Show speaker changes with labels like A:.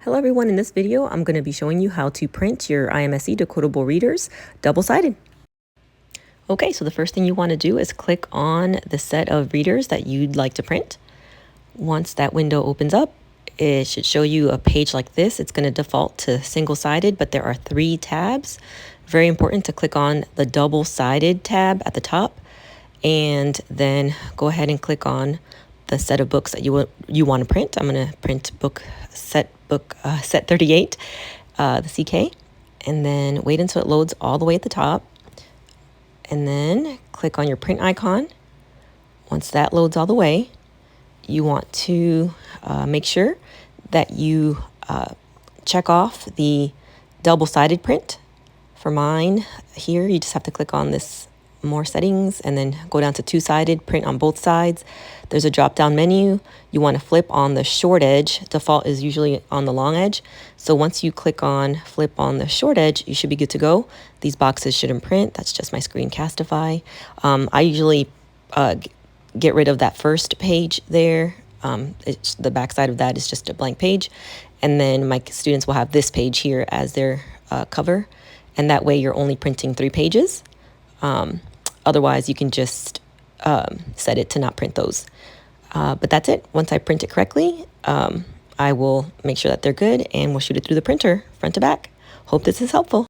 A: Hello everyone, in this video I'm going to be showing you how to print your IMSE Decodable readers double-sided. Okay, so the first thing you want to do is click on the set of readers that you'd like to print. Once that window opens up, it should show you a page like this. It's going to default to single-sided, but there are 3 tabs. Very important to click on the double-sided tab at the top, and then go ahead and click on the set of books that you want to print. I'm going to print set 38, the CK, and then wait until it loads all the way at the top, and then click on your print icon. Once that loads all the way, you want to make sure that you check off the double-sided print. For mine here, you just have to click on this more settings and then go down to 2-sided, print on both sides. There's a drop-down menu. You want to flip on the short edge. Default is usually on the long edge. So once you click on flip on the short edge, you should be good to go. These boxes shouldn't print. That's just my Screencastify. I usually get rid of that first page there. The back side of that is just a blank page. And then my students will have this page here as their cover. And that way you're only printing 3 pages. Otherwise, you can just set it to not print those. But that's it. Once I print it correctly, I will make sure that they're good and we'll shoot it through the printer front to back. Hope this is helpful.